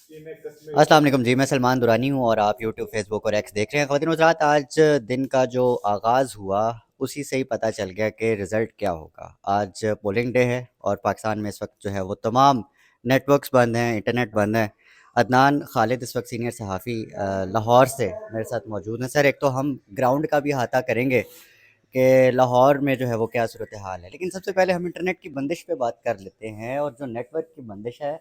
अस्सलाम वालेकुम जी, मैं सलमान दुरानी हूँ और आप यूट्यूब, फेसबुक और एक्स देख रहे हैं। ख़वातीन और हज़रात, आज दिन का जो आगाज़ हुआ, उसी से ही पता चल गया कि रिज़ल्ट क्या होगा। आज पोलिंग डे है और पाकिस्तान में इस वक्त जो है वो तमाम नेटवर्क्स बंद हैं, इंटरनेट बंद है। अदनान खालिद इस वक्त सीनियर सहाफ़ी लाहौर से मेरे साथ मौजूद हैं। सर, एक तो हम ग्राउंड का भी अहाता करेंगे कि लाहौर में जो है वो क्या सूरत हाल है, लेकिन सबसे पहले हम इंटरनेट की बंदिश पे बात कर लेते हैं। और जो नेटवर्क की बंदिश है,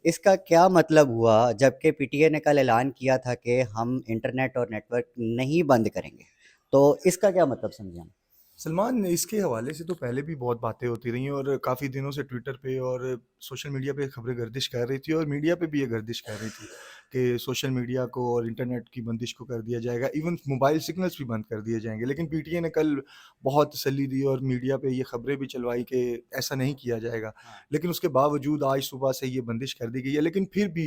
इसका क्या मतलब हुआ, जबकि पीटीए ने कल ऐलान किया था कि हम इंटरनेट और नेटवर्क नहीं बंद करेंगे। तो इसका क्या मतलब समझे हम? सलमान, इसके हवाले से तो पहले भी बहुत बातें होती रही हैं और काफ़ी दिनों से ट्विटर पे और सोशल मीडिया पे खबरें गर्दिश कर रही थी और मीडिया पे भी ये गर्दिश कर रही थी कि सोशल मीडिया को और इंटरनेट की बंदिश को कर दिया जाएगा, इवन मोबाइल सिग्नल्स भी बंद कर दिए जाएंगे। लेकिन पीटीए ने कल बहुत तसल्ली दी और मीडिया पे ये खबरें भी चलवाई कि ऐसा नहीं किया जाएगा। हाँ। लेकिन उसके बावजूद आज सुबह से ये बंदिश कर दी गई है। लेकिन फिर भी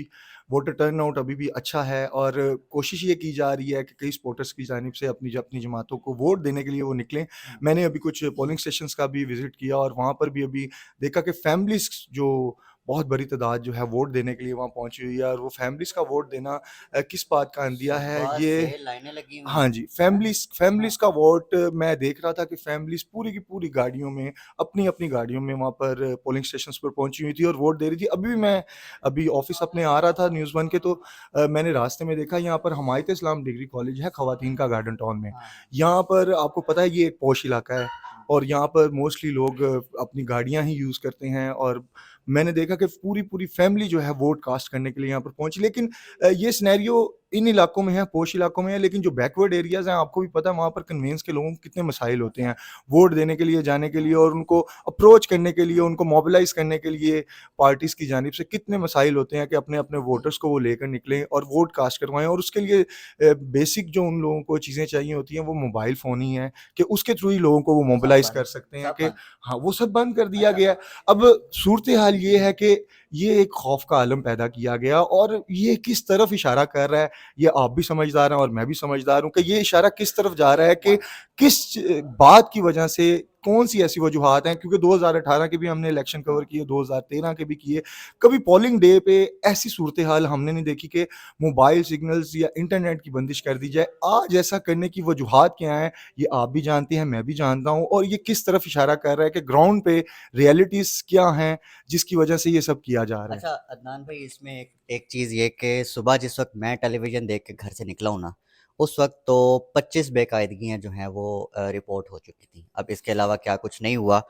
वोटर टर्नआउट अभी भी अच्छा है और कोशिश ये की जा रही है कि कई सपोर्टर्स की जानिब से अपनी अपनी जमातों को वोट देने के लिए वो निकलें। मैंने अभी कुछ पोलिंग स्टेशंस का भी विज़िट किया और वहाँ पर भी अभी देखा कि फैमिलीज़ जो बहुत बड़ी तादाद जो है वोट देने के लिए वहाँ पहुँची हुई है और वो फैमिलीज़ का वोट देना किस बात का अंदिया है सुबह ये। से लाइनें लगी हुई हाँ हैं। जी, फैमिलीज़ हाँ। फैमिलीज़ का वोट मैं देख रहा था कि फैमिलीज़ पूरी की पूरी गाड़ियों में, अपनी-अपनी गाड़ियों में वहाँ पर पोलिंग स्टेशंस पर पहुँची हुई थी और वोट दे रही थी। अभी भी मैं अभी ऑफ़िस अपने आ रहा था न्यूज़ 1 के, तो मैंने रास्ते में देखा यहाँ पर हमायत इस्लाम डिग्री कॉलेज है ख़वातीन का गार्डन टाउन में। हाँ। यहाँ पर आपको पता है ये एक पॉश इलाका है हाँ। और यहाँ पर मोस्टली लोग अपनी गाड़ियाँ ही यूज़ करते हैं और मैंने देखा कि पूरी-पूरी फैमिली जो है वोट कास्ट करने के लिए यहाँ पर पहुँची। लेकिन ये सिनेरियो इन इलाकों में है, पोश इलाकों में है, लेकिन जो बैकवर्ड एरियाज़ हैं, आपको भी पता है वहाँ पर कन्वेंस के लोगों को कितने मसाइल होते हैं, वोट देने के लिए, जाने के लिए और उनको अप्रोच करने के लिए, उनको मोबिलाइज़ करने के लिए पार्टीज़ की जानिब से कितने मसाइल होते हैं कि अपने-अपने वोटर्स को वो लेकर निकलें और वोट कास्ट करवाएँ। और उसके लिए बेसिक जो उन लोगों को चीज़ें चाहिए होती हैं, वो मोबाइल फ़ोन ही है कि उसके थ्रू ही लोगों को वो सब मोबिलाइज़ बंद। कर सकते हैं सब कि बंद। हाँ, वो सब बंद कर दिया अच्छा। गया है। अब सूरत-ए-हाल ये है कि ये एक खौफ का आलम पैदा किया गया और ये किस तरफ इशारा कर रहा है, ये आप भी समझदार हैं और मैं भी समझदार हूँ कि ये इशारा किस तरफ जा रहा है कि किस बात की वजह से कौन-सी ऐसी वजूहात हैं, क्योंकि 2018 के भी हमने इलेक्शन कवर किए, 2013 के भी किए। कभी पोलिंग डे पे ऐसी सूरत-ए-हाल हमने नहीं देखी कि मोबाइल सिग्नल्स या इंटरनेट की बंदिश कर दी जाए। आज ऐसा करने की वजूहात क्या हैं, ये आप भी जानते हैं, मैं भी जानता हूँ और ये किस तरफ इशारा कर रहा है कि ग्राउंड पे रियलिटीज़ क्या हैं, जिसकी वजह से ये सब किया जा रहा है। अच्छा अदनान भाई, इसमें एक एक चीज़ ये कि सुबह जिस वक्त मैं टेलीविज़न देख के घर से निकला हूँ ना, उस वक्त तो 25 बेकायदगियाँ जो हैं वो रिपोर्ट हो चुकी थी। अब इसके अलावा क्या कुछ नहीं हुआ।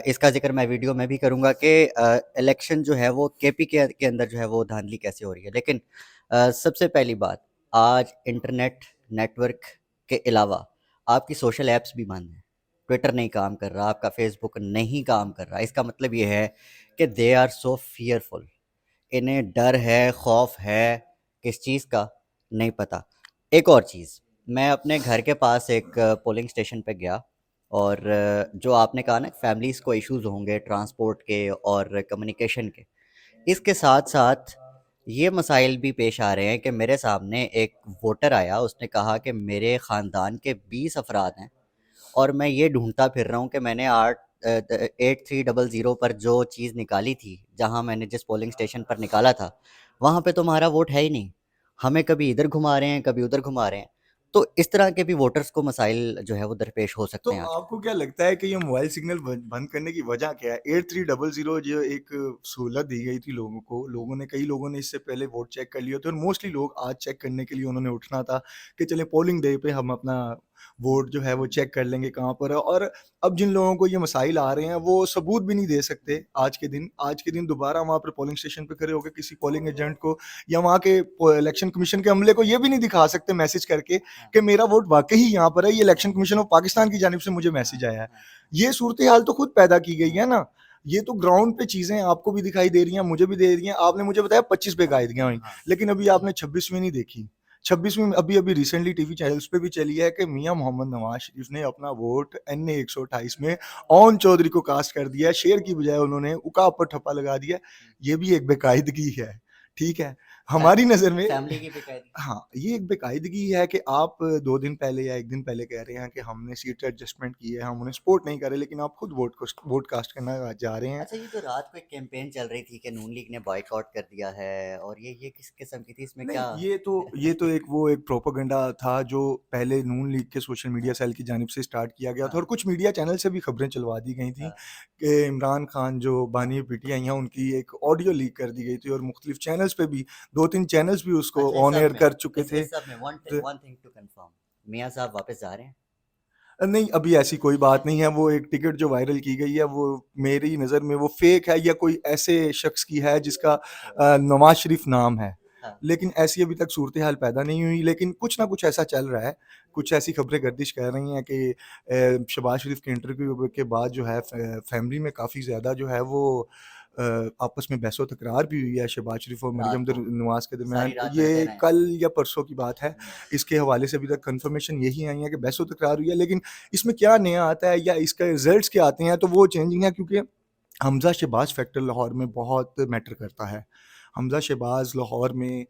इसका जिक्र मैं वीडियो में भी करूँगा कि इलेक्शन जो है वो केपी के अंदर जो है वो धांधली कैसे हो रही है। लेकिन सबसे पहली बात, आज इंटरनेट नेटवर्क के अलावा आपकी सोशल ऐप्स भी बंद हैं। ट्विटर नहीं काम कर रहा, आपका फेसबुक नहीं काम कर रहा। इसका मतलब ये है कि दे आर सो फियरफुल। इन्हें डर है, खौफ है, किस चीज़ का नहीं पता। एक और चीज़, मैं अपने घर के पास एक पोलिंग स्टेशन पे गया और जो आपने कहा ना फैमिलीज़ को इश्यूज़ होंगे ट्रांसपोर्ट के और कम्युनिकेशन के, इसके साथ-साथ ये मसाइल भी पेश आ रहे हैं कि मेरे सामने एक वोटर आया, उसने कहा कि मेरे ख़ानदान के 20 अफ़राद हैं और मैं ये ढूँढता फिर रहा हूँ कि मैंने 8300 पर जो चीज़ निकाली थी, जहाँ मैंने जिस पोलिंग स्टेशन पर निकाला था, वहाँ पे तो हमारा वोट है ही नहीं। हमें कभी इधर घुमा रहे हैं, कभी उधर घुमा रहे हैं। तो इस तरह के भी वोटर्स को मसाइल जो है वो दरपेश हो तो सकते हैं आजकल। आपको क्या लगता है कि ये मोबाइल सिग्नल बंद करने की वजह क्या है? 8300 जो एक सहूलत दी गई थी लोगों को, कई लोगों ने इससे पहले वोट चेक कर लिए थे और मोस्टली लोग आज चेक करने के लिए उन्होंने उठना था कि चले पोलिंग डे पे हम अपना वोट जो है वो चेक कर लेंगे कहाँ पर है। और अब जिन लोगों को ये मसाइल आ रहे हैं वो सबूत भी नहीं दे सकते आज के दिन दोबारा वहाँ पर पोलिंग स्टेशन पे खड़े होकर किसी पोलिंग एजेंट को या वहाँ के इलेक्शन कमीशन के अमले को ये भी नहीं दिखा सकते मैसेज करके हाँ, कि मेरा वोट वाक़ई ही यहाँ पर है, ये इलेक्शन हाँ, कमीशन ऑफ पाकिस्तान की जानिब से मुझे हाँ, मैसेज आया है। हाँ, ये सूरत-ए-हाल तो खुद पैदा की गई हाँ, है ना। ये तो ग्राउंड पे चीज़ें आपको भी दिखाई दे रही हैं, मुझे भी दे रही हैं। आपने मुझे बताया 25 बेकायदगियाँ हुई, हाँ। लेकिन अभी आपने 26वीं नहीं देखी। 26वीं अभी-अभी रिसेंटली टीवी चैनल्स पे भी चली है कि मियाँ मोहम्मद नवाज़ शरीफ ने अपना वोट एनए 128 में ओन चौधरी को कास्ट कर दिया है। शेर की बजाय उन्होंने उकाब पर ठप्पा लगा दिया। ये भी एक बेकायदगी है। ठीक है? फै हमारी नज़र में फैमिली की बेकायदगी। हाँ, ये एक बेकायदगी है कि आप 2 दिन पहले या 1 दिन पहले कह रहे हैं कि हमने सीट एडजस्टमेंट की है, हम उन्हें सपोर्ट नहीं कर रहे, लेकिन आप खुद वोट कास्ट करना जा रहे हैं। अच्छा, ये जो रात को एक कैंपेन चल रही थी कि नून लीग ने बॉयकॉट कर दिया है, और ये किस किस्म की थी, इसमें नहीं, क्या? ये तो एक प्रोपेगेंडा था जो पहले नून लीग के सोशल मीडिया सेल की जानिब से स्टार्ट किया गया था, हाँ, और कुछ मीडिया चैनल से भी खबरें चलवा दी गई थी हाँ, कि इमरान खान जो बानी पीटीआई हैं, उनकी एक ऑडियो लीक कर दी गई थी, और मुख्तलिफ चैनल्स पे भी 2-3 चैनल्स भी उसको अच्छा, इस ऑन सब एयर में कर चुके थे। इस सब में तो वन थिंग टू कंफर्म, मियाँ साहब वापस जा रहे हैं? नहीं, अभी ऐसी कोई बात नहीं है। वो एक टिकट जो वायरल की गई है, वो मेरी नज़र में वो फेक है, या कोई ऐसे शख्स की है जिसका नवाज शरीफ नाम है। हाँ, लेकिन ऐसी अभी तक सूरत हाल पैदा नहीं हुई, लेकिन कुछ ना कुछ ऐसा चल रहा है। कुछ ऐसी खबरें गर्दिश कर रही हैं कि शहबाज शरीफ के इंटरव्यू के बाद जो है फैमिली में काफ़ी ज़्यादा जो है वो आपस में बहसो तकरार भी हुई है शहबाज शरीफ और रात मरियम को नवाज के सारी दरमियान। रात लड़ते ये रहे हैं। कल या परसों की बात है। हुँ, इसके हवाले से अभी तक कंफर्मेशन यही आई है कि बहसो तकरार हुई है, लेकिन इसमें क्या नया आता है या इसका रिजल्ट्स क्या आते हैं, तो वो चेंजिंग है, क्योंकि हमज़ा शहबाज फैक्टर लाहौर में बहुत मैटर करता है। हमज़ा शहबाज लाहौर में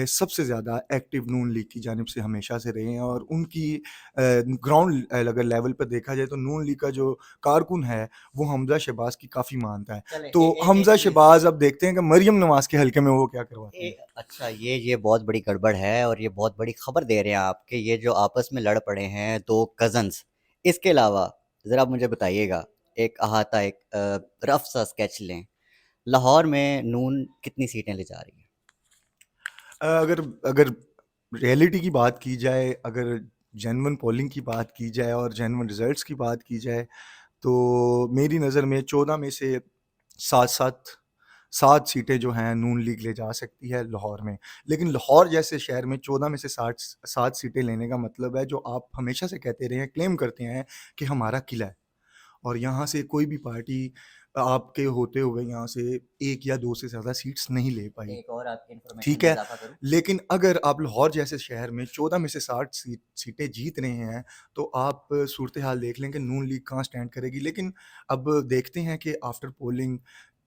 सबसे ज़्यादा एक्टिव नून लीग की जानिब से हमेशा से रहे हैं, और उनकी ग्राउंड अगर लेवल पर देखा जाए तो नून लीग का जो कारकुन है, वो हमज़ा शहबाज की काफ़ी मानता है। चलें, तो एक हमज़ा चीज़। शहबाज अब देखते हैं कि मरियम नवाज़ के हलके में वो क्या करवाते हैं। अच्छा, ये बहुत बड़ी गड़बड़ है, और ये बहुत बड़ी खबर दे रहे हैं आप कि ये जो आपस में लड़ पड़े हैं दो कज़न्स, इसके अलावा ज़रा आप मुझे बताइएगा, एक अहाता, एक रफ सा स्केच लें, लाहौर में नून कितनी सीटें ले जा रही है? अगर अगर रियलिटी की बात की जाए, अगर जेन्युइन पोलिंग की बात की जाए और जेन्युइन रिजल्ट्स की बात की जाए, तो मेरी नज़र में 14 में से 7 सीटें जो हैं नून लीग ले जा सकती है लाहौर में। लेकिन लाहौर जैसे शहर में 14 में से 7 सीटें लेने का मतलब है, जो आप हमेशा से कहते रहे हैं, क्लेम करते हैं कि हमारा किला है, और यहाँ से कोई भी पार्टी आपके होते हुए यहाँ से 1 या 2 से ज़्यादा सीट्स नहीं ले पाई। एक और आपकी इन्फॉर्मेशन ठीक में है, इजाफ़ा करूँ? लेकिन अगर आप लाहौर जैसे शहर में 14 में से 60 सीटें जीत रहे हैं, तो आप सूरत-ए-हाल देख लें कि नून लीग कहाँ स्टैंड करेगी। लेकिन अब देखते हैं कि आफ्टर पोलिंग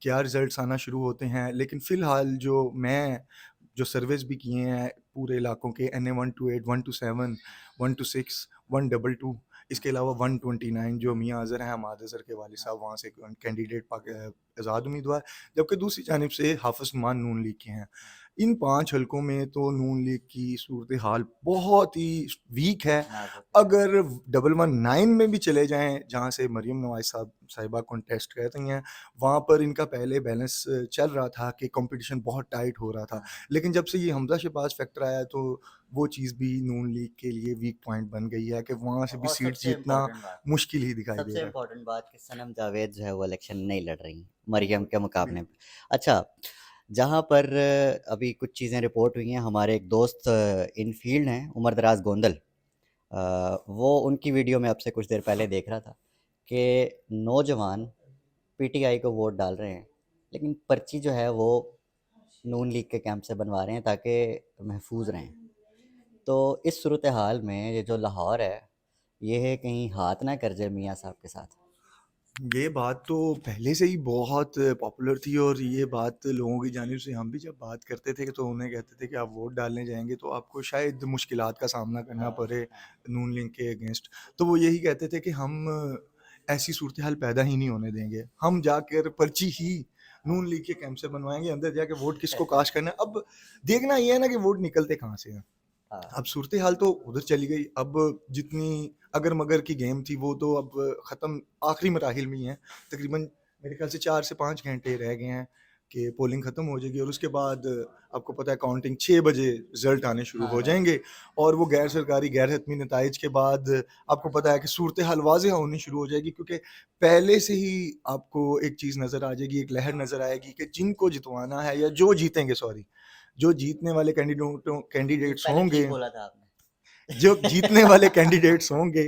क्या रिज़ल्ट्स आना शुरू होते हैं। लेकिन फ़िलहाल जो सर्वेज़ भी किए हैं पूरे इलाकों के, एनए 128, 127, 126, 122, इसके अलावा 129 जो मियाँ अज़हर हैं, हमाद अज़हर के वालिद साहब, वहाँ से कैंडिडेट आज़ाद उम्मीदवार, जबकि दूसरी जानिब से हाफ़िज़ नुमान नून लीग के हैं। इन 5 हलकों में तो नून लीग की सूरत-ए-हाल बहुत ही वीक है। नाज़ुक है। अगर 119 में भी चले जाएँ, जहाँ से मरियम नवाज़ साहिबा कॉन्टेस्ट कर रही हैं, वहाँ पर इनका पहले बैलेंस चल रहा था कि कॉम्पिटिशन बहुत टाइट हो रहा था। हाँ, लेकिन जब से ये हमज़ा शहबाज फैक्टर आया, तो वो चीज़ भी नून लीग के लिए वीक पॉइंट बन गई है कि वहाँ से भी और सीट जीतना मुश्किल ही दिखाई दे सबसे रहा है। इम्पोर्टेंट बात कि सनम जावेद जो है वो इलेक्शन नहीं लड़ रही, मरियम के मुकाबले में। अच्छा, जहाँ पर अभी कुछ चीज़ें रिपोर्ट हुई हैं, हमारे एक दोस्त इन फील्ड हैं, उमर दराज गोंदल, वो उनकी वीडियो में आपसे कुछ देर पहले देख रहा था कि नौजवान पीटीआई को वोट डाल रहे हैं, लेकिन पर्ची जो है वो नून लीग के कैंप से बनवा रहे हैं ताकि महफूज रहें। तो इस सूरत हाल में ये जो लाहौर है, ये है कहीं हाथ ना कर जाए मियाँ साहब के साथ। ये बात तो पहले से ही बहुत पॉपुलर थी, और ये बात लोगों की जानिब से हम भी जब बात करते थे तो उन्हें कहते थे कि आप वोट डालने जाएँगे तो आपको शायद मुश्किलात का सामना करना हाँ, पड़े हाँ। नून लीग के अगेंस्ट। तो वो यही कहते थे कि हम ऐसी सूरत-ए-हाल पैदा ही नहीं होने देंगे। हम जाकर पर्ची ही नून लीग के कैंप से बनवाएँगे, अंदर जाके वोट किसको कास्ट करना है। अब देखना ये है ना कि वोट निकलते कहाँ से हैं। हाँ, अब सूरत-ए-हाल तो उधर चली गई। अब जितनी अगर-मगर की गेम थी वो तो अब ख़त्म, आखिरी मराहिल में ही है। तकरीबन मेरे ख़्याल से 4 से 5 घंटे रह गए हैं कि पोलिंग ख़त्म हो जाएगी, और उसके बाद आपको पता है काउंटिंग 6 बजे रिज़ल्ट आने शुरू हाँ, हो हाँ। जाएँगे, और वो गैर सरकारी, गैर हतमी नताइज के बाद आपको पता है कि सूरत-ए-हाल वाज़ेह होनी शुरू हो जाएगी, क्योंकि पहले से ही आपको एक चीज़ नज़र आ जाएगी, एक लहर नज़र आएगी कि जिनको जितवाना है, या जो जीतेंगे, सॉरी, जो जीतने वाले ये कैंडिडेट्स पहले ठीक होंगे, बोला था आपने। जो जीतने वाले कैंडिडेट्स होंगे,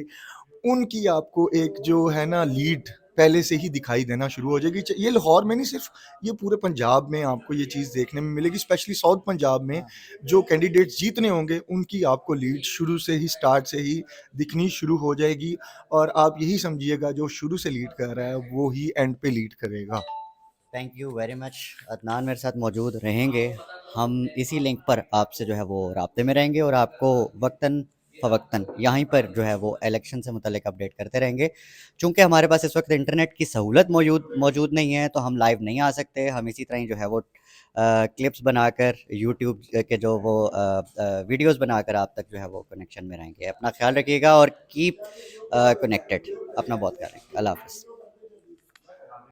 उनकी आपको एक जो है ना लीड पहले से ही दिखाई देना शुरू हो जाएगी। ये लाहौर में नहीं, सिर्फ ये पूरे पंजाब में आपको ये चीज़ देखने में मिलेगी, स्पेशली साउथ पंजाब में हाँ, जो कैंडिडेट्स जीतने होंगे, उनकी आपको लीड शुरू से ही, स्टार्ट से ही दिखनी शुरू हो जाएगी, और आप यही समझिएगा जो शुरू से लीड कर रहा है वो ही एंड पे लीड करेगा। Thank you very much. Adnan मेरे साथ मौजूद रहेंगे। हम इसी लिंक पर आपसे जो है वो राब्ते में रहेंगे और आपको वक्तन फ़वक्तन यहीं पर जो है वो इलेक्शन से मुतल्लिक अपडेट करते रहेंगे। चूँकि हमारे पास इस वक्त इंटरनेट की सहूलत मौजूद नहीं है, तो हम लाइव नहीं आ सकते। हम इसी तरह ही जो है वो क्लिप्स बनाकर यूट्यूब के जो वो वीडियोज़ बनाकर आप तक जो है वो कनेक्शन में रहेंगे। अपना ख़्याल रखिएगा और कीप कनेक्टेड। अपना बहुत ख्याल रखिए। अल्लाह हाफ़िज़।